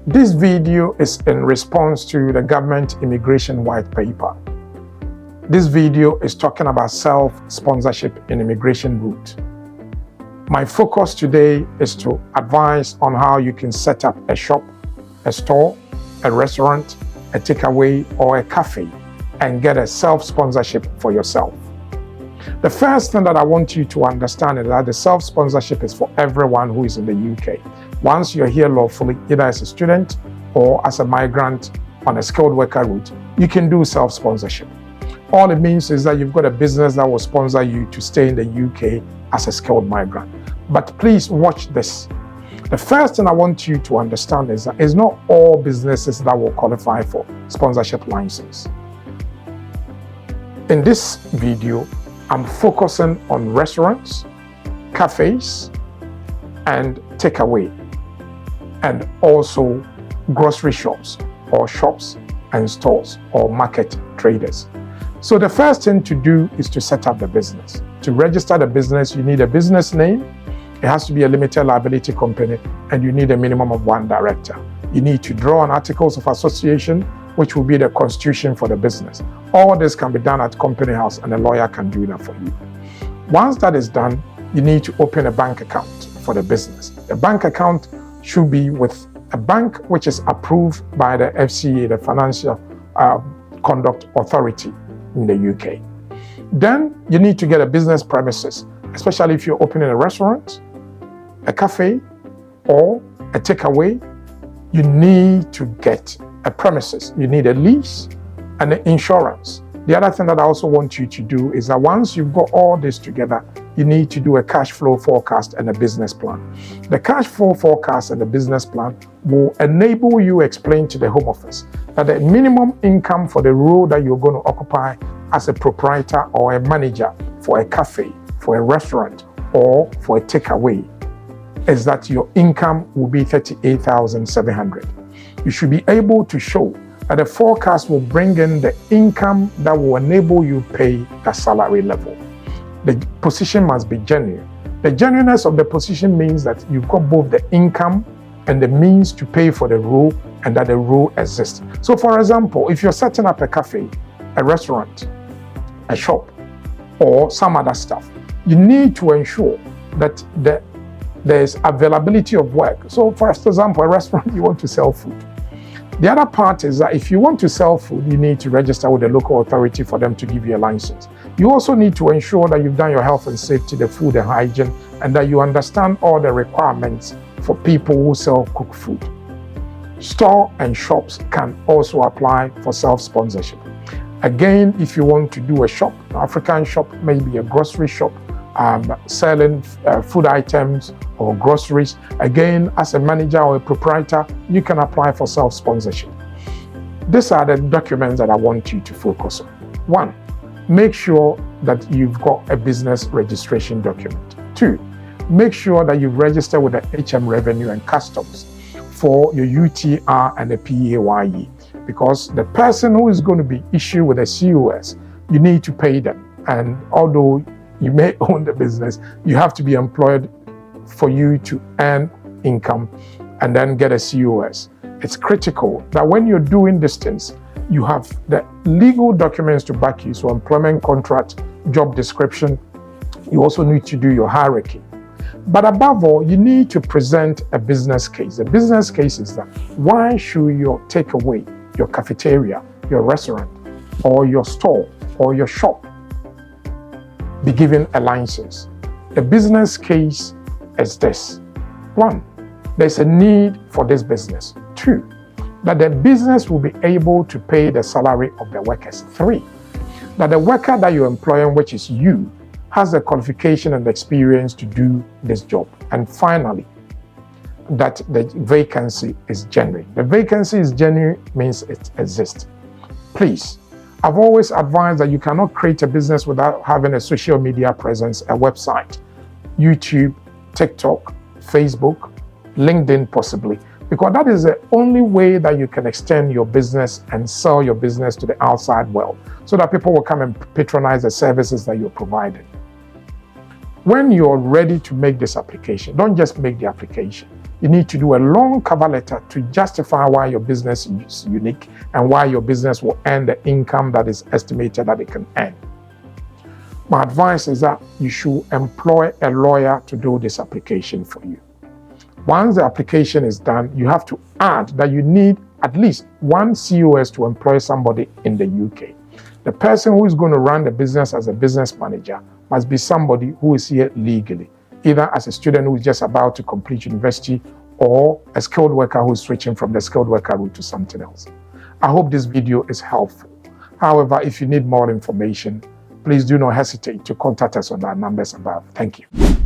This video is in response to the government immigration white paper. This video is talking about self-sponsorship in immigration route. My focus today is to advise on how you can set up a shop, a store, a restaurant, a takeaway, or a cafe and get a self-sponsorship for yourself. The first thing that I want you to understand is that the self-sponsorship is for everyone who is in the UK. Once you're here lawfully, either as a student or as a migrant on a skilled worker route, you can do self-sponsorship. All it means is that you've got a business that will sponsor you to stay in the UK as a skilled migrant. But please watch this. The first thing I want you to understand is that it's not all businesses that will qualify for sponsorship license. In this video, I'm focusing on restaurants, cafes, and takeaway, and also grocery shops or shops and stores or market traders. So the first thing to do is to set up the business. To register the business, you need a business name. It has to be a limited liability company, and you need a minimum of 1 director. You need to draw on articles of association, which will be the constitution for the business. All this can be done at Company House, and a lawyer can do that for you. Once that is done, you need to open a bank account for the business. The bank account should be with a bank which is approved by the FCA, the Financial Conduct Authority in the UK. Then you need to get a business premises, especially if you're opening a restaurant, a cafe, or a takeaway. You need to get a premises. You need a lease and an insurance. The other thing that I also want you to do is that once you've got all this together, you need to do a cash flow forecast and a business plan. The cash flow forecast and the business plan will enable you explain to the Home Office that the minimum income for the role that you're going to occupy as a proprietor or a manager for a cafe, for a restaurant, or for a takeaway is that your income will be 38,700. You should be able to show that the forecast will bring in the income that will enable you pay the salary level. The position must be genuine. The genuineness of the position means that you've got both the income and the means to pay for the role, and that the role exists. So for example, if you're setting up a cafe, a restaurant, a shop, or some other stuff, you need to ensure that there's availability of work. So for example, a restaurant, you want to sell food. The other part is that if you want to sell food, you need to register with the local authority for them to give you a license. You also need to ensure that you've done your health and safety, the food and hygiene, and that you understand all the requirements for people who sell cooked food. Store and shops can also apply for self-sponsorship. Again, if you want to do a shop, an African shop, maybe a grocery shop, selling food items or groceries, again, as a manager or a proprietor, you can apply for self-sponsorship. These are the documents that I want you to focus on. 1, make sure that you've got a business registration document. 2, make sure that you've registered with the HM Revenue and Customs for your UTR and the PAYE, because the person who is going to be issued with a COS, you need to pay them. And although you may own the business, you have to be employed for you to earn income and then get a COS. It's critical that when you're doing these things, you have the legal documents to back you. So employment contract, job description. You also need to do your hierarchy. But above all, you need to present a business case. The business case is that why should your takeaway, your cafeteria, your restaurant, or your store, or your shop be given a license? The business case is this. 1, there's a need for this business. 2, that the business will be able to pay the salary of the workers. 3, that the worker that you're employing, which is you, has the qualification and the experience to do this job. And finally, that the vacancy is genuine. The vacancy is genuine means it exists. Please, I've always advised that you cannot create a business without having a social media presence, a website, YouTube, TikTok, Facebook, LinkedIn possibly, because that is the only way that you can extend your business and sell your business to the outside world so that people will come and patronize the services that you're providing. When you're ready to make this application, don't just make the application. you need to do a long cover letter to justify why your business is unique and why your business will earn the income that is estimated that it can earn. My advice is that you should employ a lawyer to do this application for you. Once the application is done, you have to add that you need at least one COS to employ somebody in the UK. The person who is going to run the business as a business manager must be somebody who is here legally, either as a student who is just about to complete university or a skilled worker who is switching from the skilled worker route to something else. I hope this video is helpful. However, if you need more information, please do not hesitate to contact us on our numbers above. Thank you.